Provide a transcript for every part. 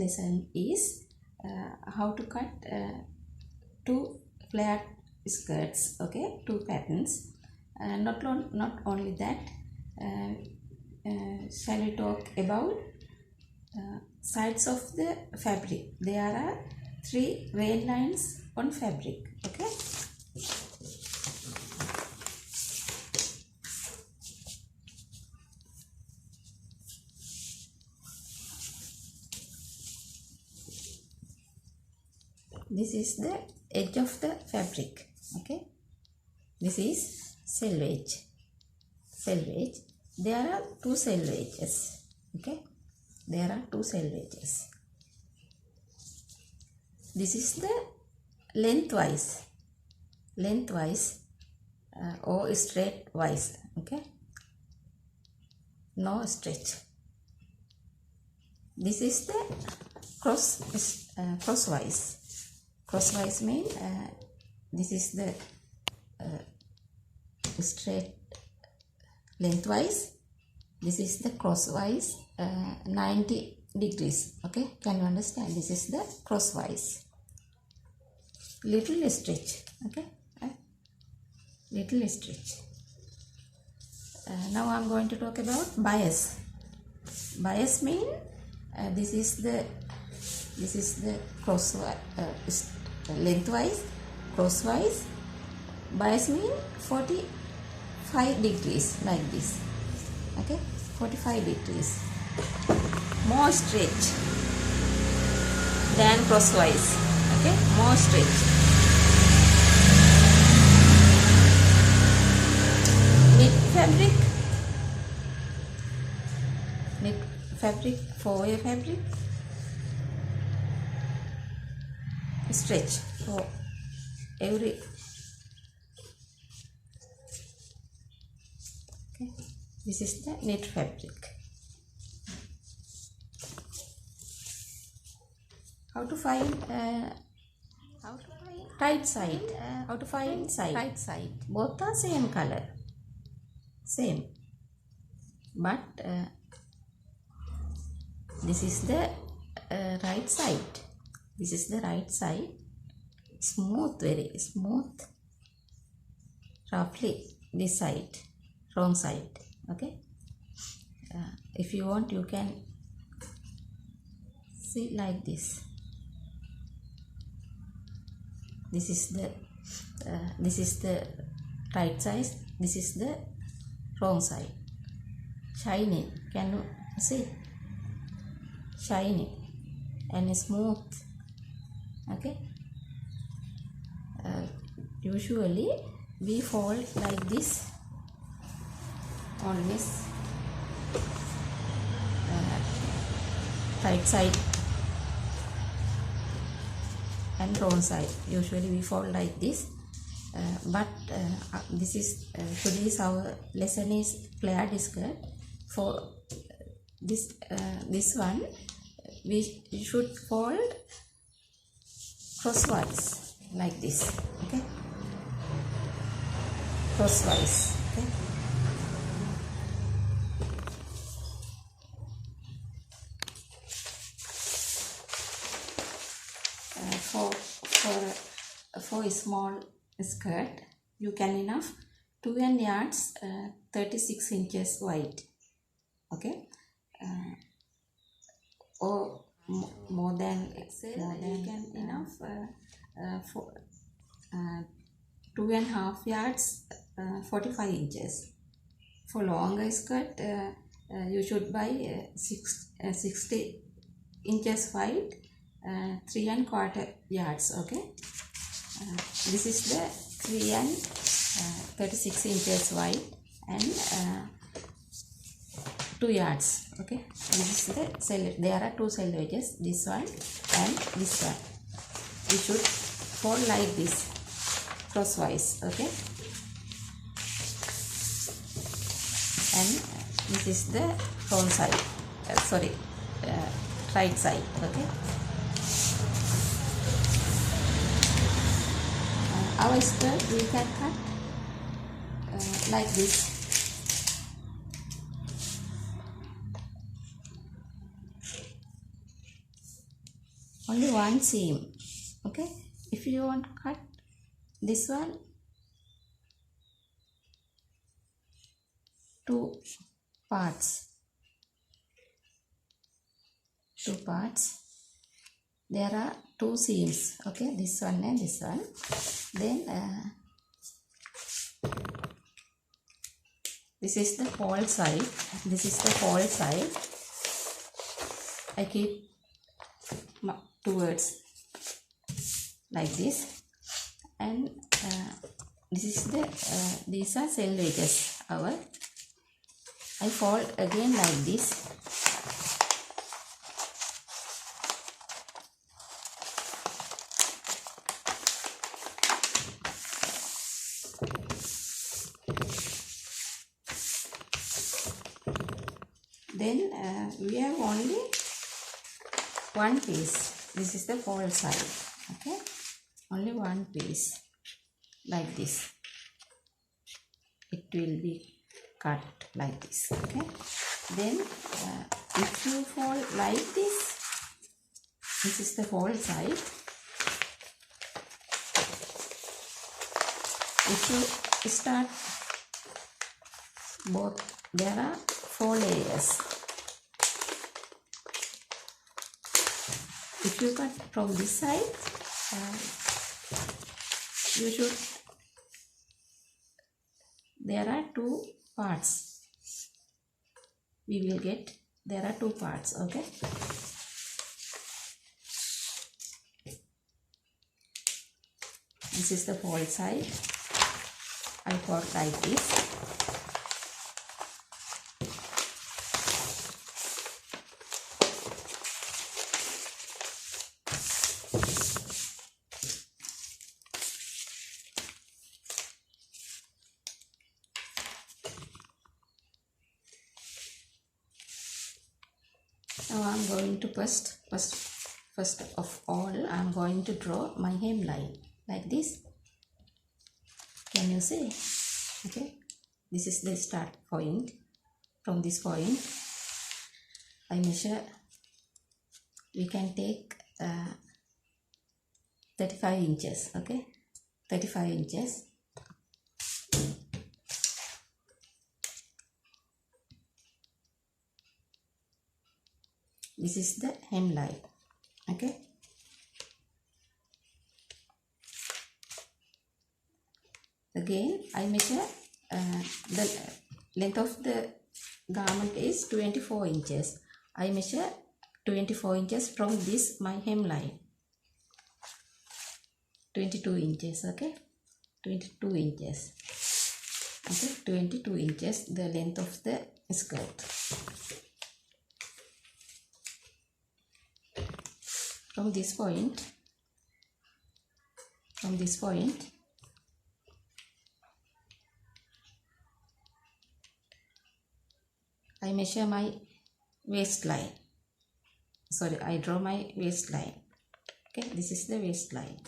lesson is how to cut two flared skirts, okay, two patterns. Not only that, shall we talk about sides of the fabric. There are 3 rail lines on fabric, okay. This is the edge of the fabric, okay. This is selvage. There are 2 selvages, okay. There are 2 selvages. This is the lengthwise or straightwise, okay. No stretch. This is the crosswise. Crosswise means this is the straight lengthwise. This is the crosswise 90 degrees, okay. Can you understand? This is the crosswise. Little stretch, okay. Little stretch. Now I am going to talk about bias. Bias means this is the crosswise, lengthwise, crosswise. Bias means 45 degrees, like this, okay. 45 degrees. More stretch than crosswise, okay. More stretch. Knit fabric, 4-way fabric. Stretch for every, okay. This is the knit fabric. How to find right side? How to find side? Right side. Both are same color, same. But this is the right side. This is the right side. Smooth, very smooth. Roughly this side, wrong side, okay. If you want, you can see like this. This is the right side. This is the wrong side. Shining. Can you see? Shining and smooth, okay. Usually we fold like this, always right side and wrong side. Usually we fold like this, but this is today's our lesson is flaired skirt. For this one we should fold crosswise like this, okay. Crosswise, okay. For a small skirt, you can enough 2 yards 36 inches wide, okay. Or more than you can enough for 2.5 yards 45 inches. For longer skirt, you should buy 60 inches wide, 3¼ yards, okay. This is the 36 inches wide and 2 yards, okay. This is the selvage. There are 2 selvages, this one and this one. We should fold like this, crosswise, okay. And this is the wrong side, right side, okay. Our skirt we can cut like this. only one seam. Okay, if you want to cut this one, two parts, there are two seams. Okay, this one and this one. Then this is the fold side. This is the fold side. I keep towards like this, and this is the these are selvages. I fold again like this. Then we have only one piece. This is the fold side. Okay, only one piece like this. It will be cut like this. Okay, then if you fold like this, this is the fold side. If you start both, there are 4 layers. If you cut from this side, you should, there are 2 parts. We will get, there are 2 parts. Okay, this is the fold side. I fold like this. Now I am going to first of all, I am going to draw my hemline like this. Can you see? Okay, this is the start point. From this point, I measure. We can take 35 inches. Okay, 35 inches. This is the hemline. Okay, again I measure the length of the garment is 24 inches. I measure 24 inches from this my hemline. 22 inches. Okay, 22 inches. Okay, 22 inches the length of the skirt. From this point, I measure my waistline. Sorry, I draw my waistline. Okay, this is the waistline.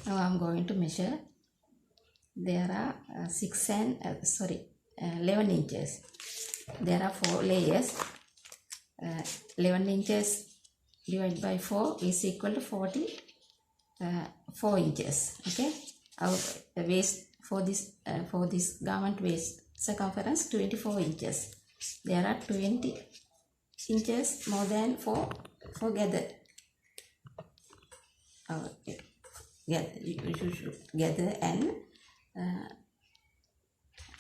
Now I am going to measure. There are 11 inches. There are 4 layers. 11 inches divided by 4 is equal to 44 inches. Okay, our waist for this garment waist circumference 24 inches. There are 20 inches more than for gather. You should gather and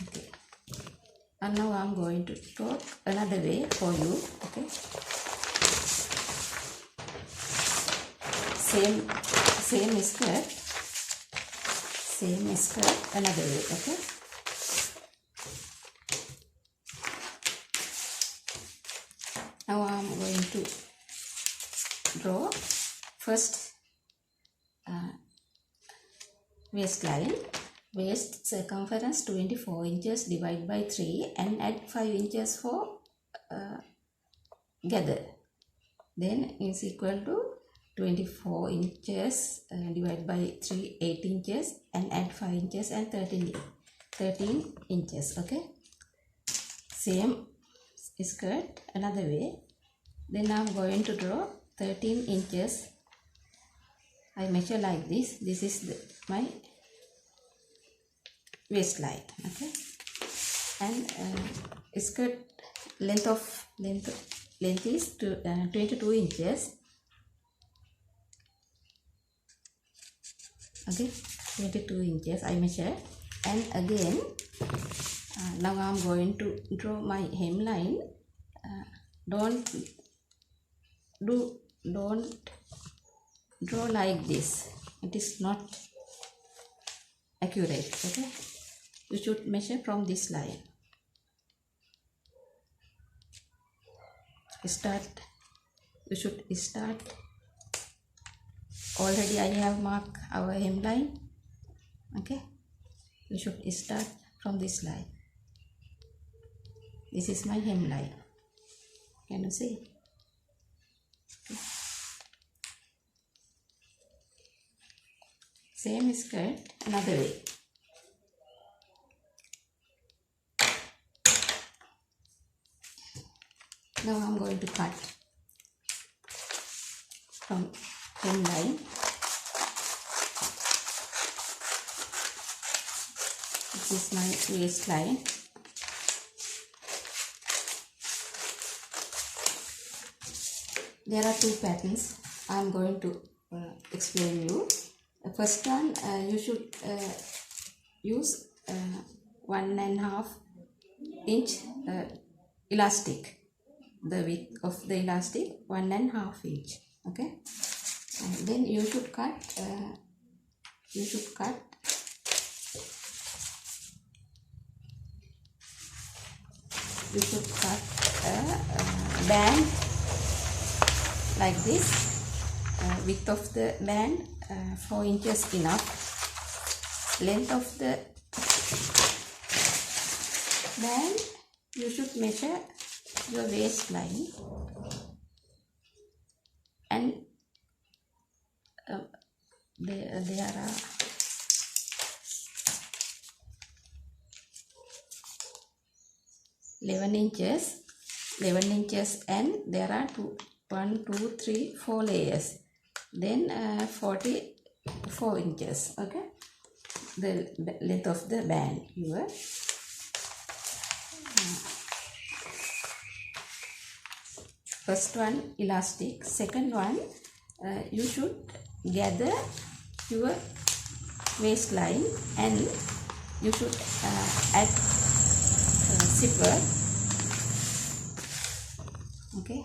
okay. And now I am going to talk another way for you. Okay, same skirt another way. Okay, now I am going to draw first waistline. Waist circumference 24 inches divided by 3 and add 5 inches for gather. Then is equal to 24 inches divided by 3, 8 inches, and add 5 inches and 13 inches. Okay, same skirt another way. Then I'm going to draw 13 inches. I measure like this. This is my waistline. Okay, and skirt length is 22 inches. Okay, 22 inches I measure. And again, now I'm going to draw my hemline. Don't draw like this. It is not accurate. Okay, you should measure from this line. You should start. Already I have marked our hemline. Okay, you should start from this line. This is my hemline. Can you see? Okay. Same skirt another way. Now I'm going to cut from hemline. This is my waistline. There are two patterns. I'm going to explain you. The first one, you should use 1.5 inch elastic. The width of the elastic 1.5 inch. Okay, and then you should cut. A band like this. Width of the band 4 inches enough. Length of the band, you should measure your waistline, and there are 11 inches, and there are 4 layers. Then 44 inches. Okay, the length of the band. First one elastic. Second one, you should gather your waistline, and you should add zipper. Okay,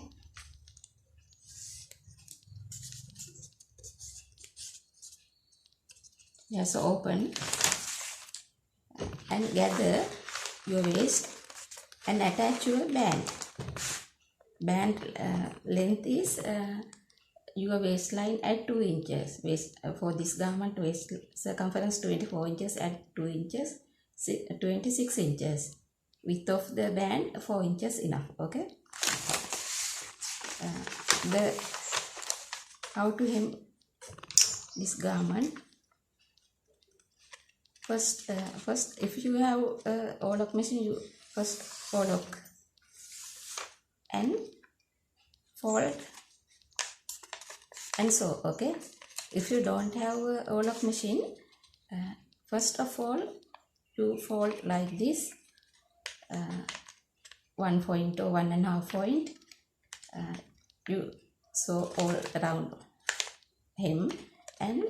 just open and gather your waist and attach your band. Band length is your waistline at 2 inches. For this garment, waist circumference 24 inches at 2 inches, 26 inches. Width of the band 4 inches enough. Okay. How to hem this garment? First, if you have overlock machine, you first overlock and fold and sew. Okay, if you don't have a overlock machine, first of all you fold like this, 1 point or 1.5 point. You sew all around hem, and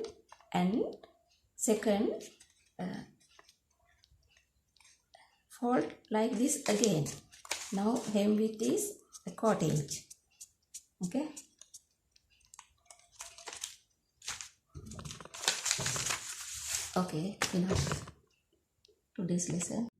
second fold like this again. Now hem width is 1/4 inch. Okay, enough today's lesson.